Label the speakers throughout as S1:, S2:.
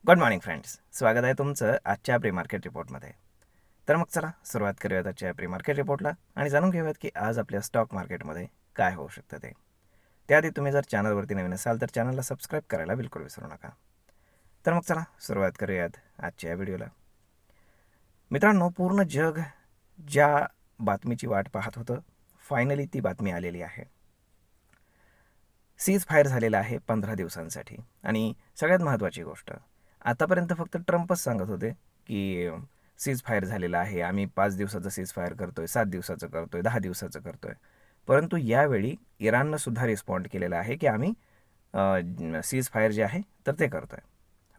S1: Good morning friends, स्वागत आहे तुमचं आजच्या प्री मार्केट रिपोर्टमध्ये. तर मग चला सुरुवात करूयात आजच्या प्री मार्केट रिपोर्टला आणि जाणून घेऊयात की आज आपल्या स्टॉक मार्केटमध्ये काय होऊ शकतं ते. त्याआधी तुम्ही जर चॅनलवरती नवीन असाल तर चॅनलला सबस्क्राईब करायला बिलकुल विसरू नका. तर मग चला सुरुवात करूयात आजच्या व्हिडिओला. मित्रांनो, पूर्ण जग ज्या बातमीची वाट पाहत होतं, फायनली ती बातमी आलेली आहे. सीज फायर झालेला आहे 15 दिवसांसाठी. आणि सगळ्यात महत्त्वाची गोष्ट, आतापर्यंत फक्त ट्रम्पच सांगत होते की सीज फायर झालेला आहे, आम्ही 5 दिवसाचं सीज फायर करतोय, 7 दिवसाचं करतोय, 10 दिवसाचं करतोय. परंतु यावेळी इराणनं सुद्धा रिस्पॉन्ड केलेला आहे की आम्ही सीज फायर जे आहे तर ते करतोय.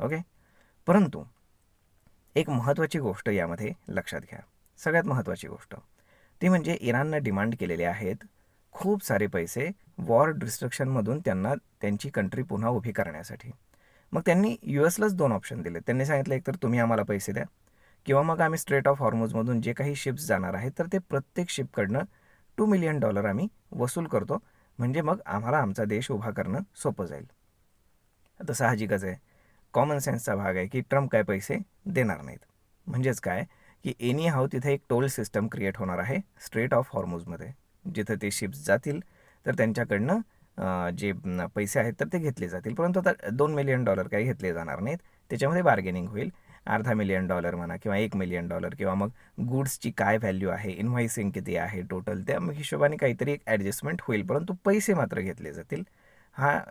S1: ओके. परंतु एक महत्त्वाची गोष्ट यामध्ये लक्षात घ्या. सगळ्यात महत्त्वाची गोष्ट ती म्हणजे इराणनं डिमांड केलेले आहेत खूप सारे पैसे वॉर डिस्ट्रक्शनमधून त्यांना त्यांची कंट्री पुन्हा उभी करण्यासाठी. मग त्यांनी US लाच 2 ऑप्शन दिले. त्यांनी सांगितलं, एक तर तुम्ही आम्हाला पैसे द्या किंवा मग आम्ही स्ट्रेट ऑफ हॉर्मुझमधून जे काही शिप्स जाणार आहेत तर ते प्रत्येक शिपकडनं $2 मिलियन आम्ही वसूल करतो, म्हणजे मग आम्हाला आमचा देश उभा करणं सोपं जाईल. आता साहजिकच आहे, कॉमन सेन्सचा भाग आहे की ट्रम्प काय पैसे देणार नाहीत. म्हणजेच काय की एनी हाऊ तिथे एक टोल सिस्टम क्रिएट होणार आहे स्ट्रेट ऑफ हॉर्मुझमध्ये. जिथं ते शिप्स जातील तर त्यांच्याकडनं जे पैसे आहेत तर ते घेतले जातील. परंतु आता $2 मिलियन काही घेतले जाणार नाहीत. त्याच्यामध्ये बार्गेनिंग होईल. $500,000 म्हणा किंवा $1 मिलियन किंवा मग गुड्सची काय व्हॅल्यू आहे, इन्व्हॉइसिंग किती आहे टोटल, त्या हिशोबाने काहीतरी एक ॲडजस्टमेंट होईल. परंतु पैसे मात्र घेतले जातील.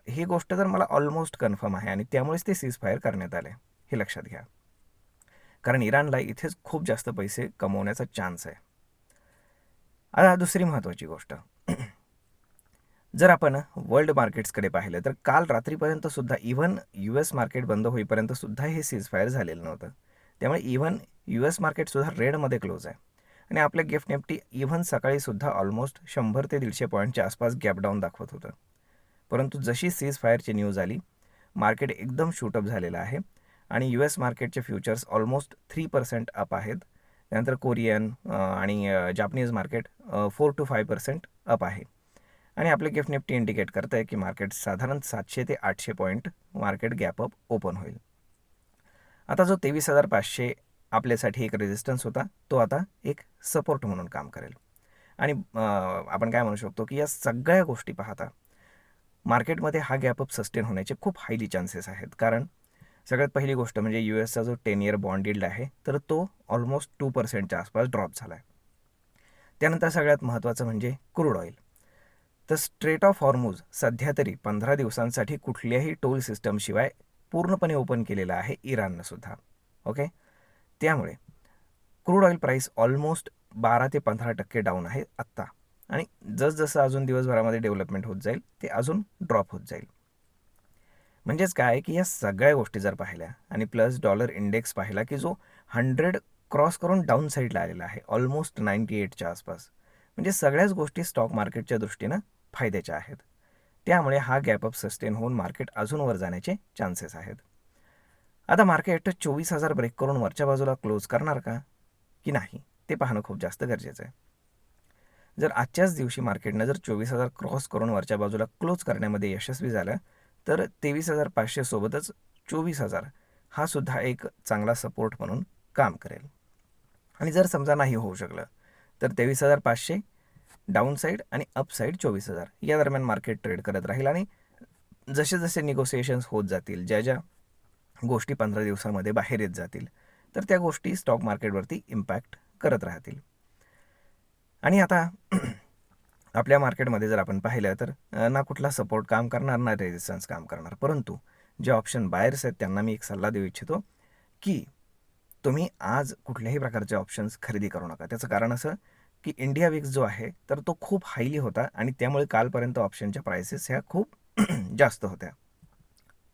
S1: ही गोष्ट तर मला ऑलमोस्ट कन्फर्म आहे आणि त्यामुळेच ते सीज फायर करण्यात आले, हे लक्षात घ्या. कारण इराणला इथेच खूप जास्त पैसे कमवण्याचा चान्स आहे. आता दुसरी महत्त्वाची गोष्ट, जर आपण वर्ल्ड मार्केट्सकडे पाहिलं तर काल रात्रीपर्यंत सुद्धा इव्हन US मार्केट बंद होईपर्यंत सुद्धा हे सीज फायर झालेलं नव्हतं. त्यामुळे इव्हन US मार्केटसुद्धा रेडमध्ये क्लोज आहे. आणि आपलं गिफ्ट निफ्टी इव्हन सकाळीसुद्धा ऑलमोस्ट 100 ते 150 पॉईंटच्या आसपास गॅप डाऊन दाखवत होतं. परंतु जशी सीज फायरची न्यूज आली, मार्केट एकदम शूटअप झालेलं आहे आणि US मार्केटचे फ्युचर्स ऑलमोस्ट 3% अप आहेत. त्यानंतर कोरियन आणि जापनीज मार्केट 4 to 5% अप आहे. आणि आपले गिफ्ट निफ्टी इंडिकेट करत आहे की मार्केट साधारण 700 ते 800 point market gap up open होईल. आता जो 23,500 आपल्यासाठी एक रेजिस्टन्स होता, तो आता एक सपोर्ट म्हणून काम करेल. आणि आपण काय म्हणू शकतो की या सगळ्या गोष्टी पाहता मार्केटमध्ये हा गॅपअप सस्टेन होण्याचे खूप हायली चान्सेस आहेत. कारण सगळ्यात पहिली गोष्ट म्हणजे USचा जो 10 year बॉन्ड यील्ड आहे तर तो ऑलमोस्ट 2%च्या आसपास ड्रॉप झाला आहे. त्यानंतर सगळ्यात महत्त्वाचं म्हणजे क्रूड ऑइल. तर स्ट्रेट ऑफ हॉर्मुझ सध्या तरी 15 दिवसांसाठी कुठल्याही टोल सिस्टमशिवाय पूर्णपणे ओपन केलेलं आहे इराणनं सुद्धा. ओके. त्यामुळे क्रूड ऑइल प्राईस ऑलमोस्ट 12 ते 15% डाऊन आहे आत्ता. आणि जसजसं अजून दिवसभरामध्ये डेव्हलपमेंट होत जाईल ते अजून ड्रॉप होत जाईल. म्हणजेच काय की या सगळ्या गोष्टी जर पाहिल्या आणि प्लस डॉलर इंडेक्स पाहिला की जो 100 क्रॉस करून डाऊन साईडला आलेला आहे ऑलमोस्ट 98च्या आसपास, म्हणजे सगळ्याच गोष्टी स्टॉक मार्केटच्या दृष्टीनं फायद्याच्या आहेत. त्यामुळे हा गॅपअप सस्टेन होऊन मार्केट अजून वर जाण्याचे चान्सेस आहेत. आता मार्केट 24,000 ब्रेक करून वरच्या बाजूला क्लोज करणार का की नाही ते पाहणं खूप जास्त गरजेचं आहे. जर आजच्याच दिवशी मार्केटनं जर 24,000 क्रॉस करून वरच्या बाजूला क्लोज करण्यामध्ये यशस्वी झालं तर 23,500 सोबतच 24,000 हा सुद्धा एक चांगला सपोर्ट म्हणून काम करेल. आणि जर समजा नाही होऊ शकलं तर 23,500 डाऊन साईड आणि अप साईड 24,000 या दरम्यान मार्केट ट्रेड करत राहील. आणि जसे जसे निगोसिएशन्स होत जातील, ज्या ज्या गोष्टी 15 दिवसामध्ये बाहेर येत जातील तर त्या गोष्टी स्टॉक मार्केटवरती इम्पॅक्ट करत राहतील. आणि आता आपल्या मार्केटमध्ये जर आपण पाहिलं तर ना कुठला सपोर्ट काम करणार ना रेजिस्टन्स काम करणार. परंतु जे ऑप्शन बायर्स आहेत त्यांना मी एक सल्ला देऊ इच्छितो की तुम्ही आज कुठल्याही प्रकारचे ऑप्शन्स खरेदी करू नका. त्याचं कारण असं की इंडिया विक्स जो आहे तर तो खूप हायली होता आणि त्यामुळे कालपर्यंत ऑप्शनच्या प्राइसेस ह्या खूप जास्त होत्या.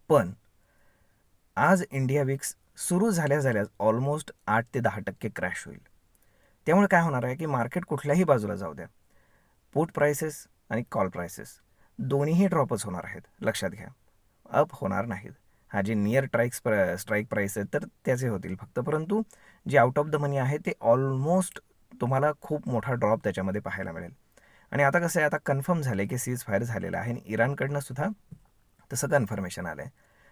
S1: पण आज इंडिया विक्स सुरू झाल्या ऑलमोस्ट 8 ते 10% क्रॅश होईल. त्यामुळे काय होणार आहे की मार्केट कुठल्याही बाजूला जाऊ द्या, पुट प्राइसेस आणि कॉल प्राइसेस दोन्हीही ड्रॉपच होणार आहेत, लक्षात घ्या. अप होणार नाहीत. हा जे नियर स्ट्राईक प्राईस आहेत तर त्याचे होतील फक्त. परंतु जे आउट ऑफ द मनी आहे ते ऑलमोस्ट तुम्हाला खूप मोठा ड्रॉप त्याच्यामध्ये पाहायला मिळेल. आणि आता कसं आहे, आता कन्फर्म झालं आहे की सीज फायर झालेलं आहे आणि इराणकडनं सुद्धा तसं कन्फर्मेशन आलं आहे.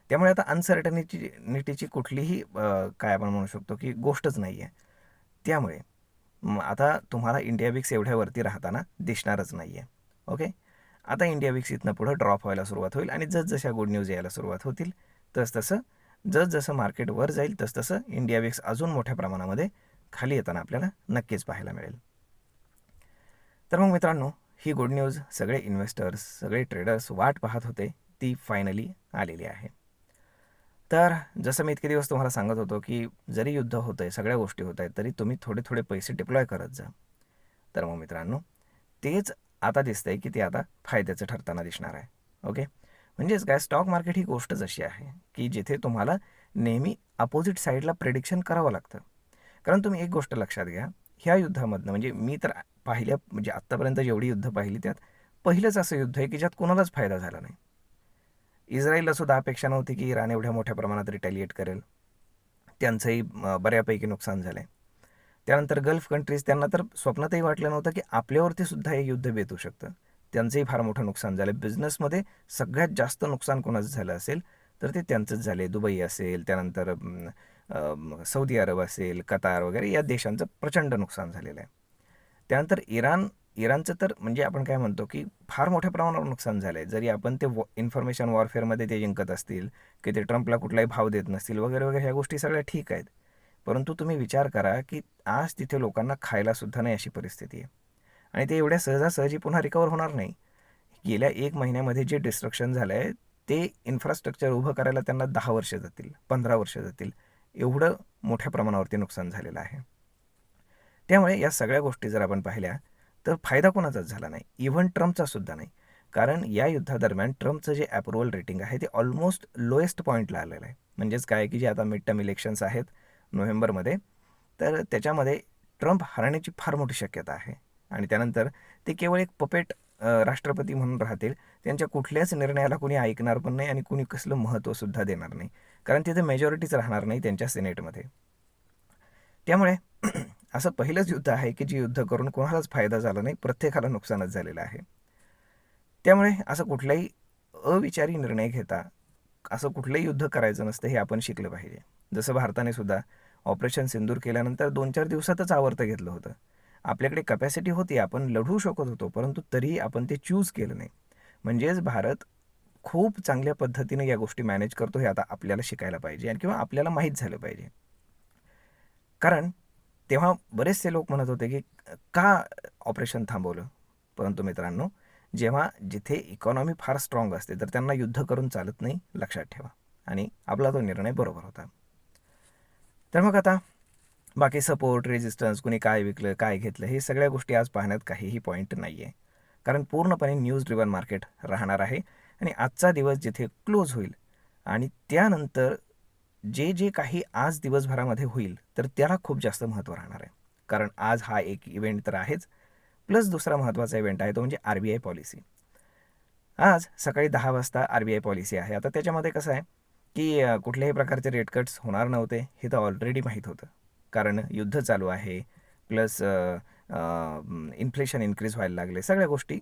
S1: त्यामुळे आता अनसर्टनिटीची कुठलीही काय आपण म्हणू शकतो की गोष्टच नाही आहे. त्यामुळे आता तुम्हाला इंडिया विक्स एवढ्यावरती राहताना दिसणारच नाही आहे. ओके, आता इंडिया विक्स इथनं पुढं ड्रॉप व्हायला सुरुवात होईल आणि जसजशा गुड न्यूज यायला सुरुवात होतील तसतसं जसजसं मार्केट वर जाईल तसतसं इंडिया विक्स अजून मोठ्या प्रमाणामध्ये खाली येताना आपल्याला नक्कीच पाहायला मिळेल. तर मग मित्रांनो, ही गुड न्यूज सगळे इन्व्हेस्टर्स, सगळे ट्रेडर्स वाट पाहत होते, ती फायनली आलेली आहे. तर जसं मी इतके दिवस तुम्हाला सांगत होतो की जरी युद्ध होतं आहे, सगळ्या गोष्टी होत आहेत, तरी तुम्ही थोडे थोडे पैसे डिप्लॉय करत जा. तर मग मित्रांनो, तेच आता दिसतंय की ते आता फायद्याचं ठरताना दिसणार आहे. ओके, म्हणजेच काय, स्टॉक मार्केट ही गोष्टच अशी आहे की जिथे तुम्हाला नेहमी अपोजिट साईडला प्रेडिक्शन करावं लागतं. कारण तुम्ही एक गोष्ट लक्षात घ्या, ह्या युद्धामधनं म्हणजे मी तर म्हणजे आत्तापर्यंत जेवढी युद्ध पाहिली त्यात पहिलंच असं युद्ध आहे की ज्यात कोणालाच फायदा झाला नाही. इस्रायलला सुद्धा अपेक्षा नव्हती की इराण एवढ्या मोठ्या प्रमाणात रिटॅलिएट करेल. त्यांचंही बऱ्यापैकी नुकसान झालं आहे. त्यानंतर गल्फ कंट्रीज, त्यांना तर स्वप्नातही वाटलं नव्हतं की आपल्यावरती सुद्धा हे युद्ध बेतू शकतं. त्यांचंही फार मोठं नुकसान झालं. बिझनेसमध्ये सगळ्यात जास्त नुकसान कोणाचं झालं असेल तर ते त्यांचंच झाले. दुबई असेल, त्यानंतर सौदी अरब असेल, कतार वगैरे या देशांचं प्रचंड नुकसान झालेलं आहे. त्यानंतर इराणचं तर म्हणजे आपण काय म्हणतो की फार मोठ्या प्रमाणावर नुकसान झालं आहे. जरी आपण ते इन्फॉर्मेशन वॉरफेअरमध्ये ते जिंकत असतील, की ते ट्रम्पला कुठलाही भाव देत नसतील वगैरे वगैरे, ह्या गोष्टी सगळ्या ठीक आहेत. परंतु तुम्ही विचार करा की आज तिथे लोकांना खायलासुद्धा नाही अशी परिस्थिती आहे आणि ते एवढ्या सहजासहजी पुन्हा रिकवर होणार नाही. गेल्या 1 महिन्यामध्ये जे डिस्ट्रक्शन झालं आहे ते इन्फ्रास्ट्रक्चर उभं करायला त्यांना 10 वर्ष जातील, 15 वर्ष जातील. एवढं मोठ्या प्रमाणावरती नुकसान झालेलं आहे. त्यामुळे या सगळ्या गोष्टी जर आपण पाहिल्या तर फायदा कोणाचाच झाला नाही, इव्हन ट्रम्पचा सुद्धा नाही. कारण या युद्धादरम्यान ट्रम्पचं जे अप्रुव्हल रेटिंग आहे ते ऑलमोस्ट लोएस्ट पॉईंटला आलेलं आहे. म्हणजेच काय की जे आता मिड टर्म इलेक्शन्स आहेत नोव्हेंबरमध्ये, तर त्याच्यामध्ये ट्रम्प हरण्याची फार मोठी शक्यता आहे आणि त्यानंतर ते केवळ एक पपेट राष्ट्रपती म्हणून राहतील. त्यांच्या कुठल्याच निर्णयाला कोणी ऐकणार पण नाही आणि कोणी कसलं महत्त्वसुद्धा देणार नाही, कारण तिथे मेजॉरिटीच राहणार नाही त्यांच्या सिनेटमध्ये. त्यामुळे असं पहिलंच युद्ध आहे की जे युद्ध करून कोणालाच फायदा झाला नाही, प्रत्येकाला नुकसानच झालेलं आहे. त्यामुळे असं कुठलाही अविचारी निर्णय घेता असं कुठलंही युद्ध करायचं नसतं, हे आपण शिकलं पाहिजे. जसं भारताने सुद्धा ऑपरेशन सिंदूर केल्यानंतर 2-4 दिवसातच आवर्त घेतलं होतं. आपल्याकडे कॅपॅसिटी होती, आपण लढू शकत होतो, परंतु तरीही आपण ते चूज केलं नाही. म्हणजेच भारत खूप चांगल्या पद्धतीने या गोष्टी मॅनेज करतो, हे आता आपल्याला शिकायला पाहिजे आणि किंवा आपल्याला माहीत झालं पाहिजे. कारण तेव्हा बरेचसे लोक म्हणत होते की का ऑपरेशन थांबवलं. परंतु मित्रांनो, जेव्हा जिथे इकॉनॉमी फार स्ट्रॉंग असते तर त्यांना युद्ध करून चालत नाही, लक्षात ठेवा. आणि आपला तो निर्णय बरोबर होता. तर मग आता बाकी सपोर्ट, रेजिस्टन्स, कुणी काय विकलं, काय घेतलं, हे सगळ्या गोष्टी आज पाहण्यात काहीही पॉईंट नाही आहे. कारण पूर्णपणे न्यूज ड्रिवन मार्केट राहणार आहे आणि आजचा दिवस जिथे क्लोज होईल आणि त्यानंतर जे जे काही आज दिवसभरामध्ये होईल तर त्याला खूप जास्त महत्त्व राहणार आहे. कारण आज हा एक इव्हेंट तर आहेच, प्लस दुसरा महत्त्वाचा इव्हेंट आहे तो म्हणजे RBI पॉलिसी. आज सकाळी 10 वाजता RBI पॉलिसी आहे. आता त्याच्यामध्ये कसं आहे की कुठल्याही प्रकारचे रेट कट्स होणार नव्हते, हे तर ऑलरेडी माहीत होतं. कारण युद्ध चालू आहे, प्लस इन्फ्लेशन इन्क्रीज व्हायला लागले, सगळ्या गोष्टी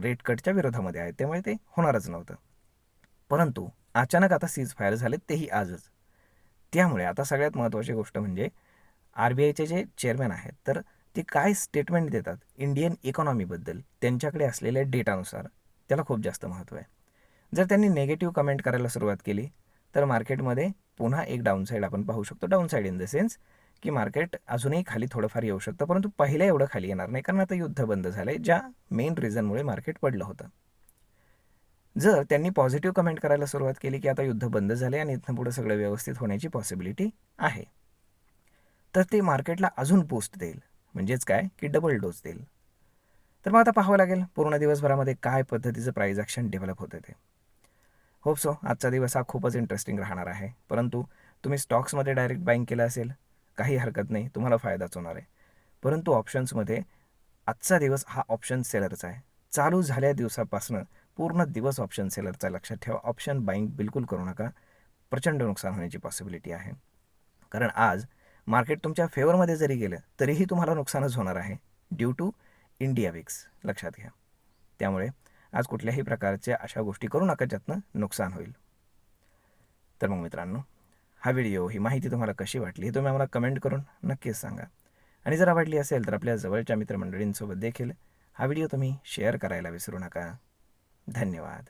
S1: रेट कटच्या विरोधामध्ये आहेत, त्यामुळे ते होणारच नव्हतं. परंतु अचानक आता सीज फायर झाले, तेही आजच. त्यामुळे आता सगळ्यात महत्त्वाची गोष्ट म्हणजे RBIचे जे चेअरमॅन आहेत तर ते काय स्टेटमेंट देतात इंडियन इकॉनॉमीबद्दल, त्यांच्याकडे असलेल्या डेटानुसार त्याला खूप जास्त महत्त्व आहे. जर त्यांनी नेगेटिव्ह कमेंट करायला सुरुवात केली तर मार्केटमध्ये पुन्हा एक डाऊनसाईड आपण पाहू शकतो. डाऊनसाईड इन द सेन्स की मार्केट अजूनही खाली थोडंफार येऊ शकतं, परंतु पहिल्या एवढं खाली येणार नाही, कारण आता युद्ध बंद झालं आहे, ज्या मेन रिझनमुळे मार्केट पडलं होतं. जर त्यांनी पॉझिटिव्ह कमेंट करायला सुरुवात केली की आता युद्ध बंद झाले आणि इथनं पुढं सगळं व्यवस्थित होण्याची पॉसिबिलिटी आहे, तर ते मार्केटला अजून बूस्ट देईल. म्हणजेच काय की डबल डोस देईल. तर मग आता पाहावं लागेल पूर्ण दिवसभरामध्ये काय पद्धतीचं प्राईज ॲक्शन डेव्हलप होतं ते. होप सो आजचा दिवस हा खूपच इंटरेस्टिंग राहणार आहे. परंतु तुम्ही स्टॉक्समध्ये डायरेक्ट बाईंग केलं असेल, काही हरकत नाही, तुम्हाला फायदाच होणार आहे. परंतु ऑप्शन्समध्ये आजचा दिवस हा ऑप्शन सेलरचा आहे. चालू झाल्या दिवसापासून पूर्ण दिवस ऑप्शन सेलरचा. लक्षात ठेवा, ऑप्शन बाईंग बिलकुल करू नका, प्रचंड नुकसान होण्याची पॉसिबिलिटी आहे. कारण आज मार्केट तुमच्या फेवरमध्ये जरी गेलं तरीही तुम्हाला नुकसानच होणार आहे ड्यू टू इंडिया विक्स, लक्षात घ्या. त्यामुळे आज कुठल्याही प्रकारच्या अशा गोष्टी करू नका ज्यातनं नुकसान होईल. तर मग मित्रांनो, हा व्हिडिओ, ही माहिती तुम्हाला कशी वाटली हे तुम्ही आम्हाला कमेंट करून नक्कीच सांगा. आणि जर आवडली असेल तर आपल्या जवळच्या मित्रमंडळींसोबत देखील हा व्हिडिओ तुम्ही शेअर करायला विसरू नका. धन्यवाद.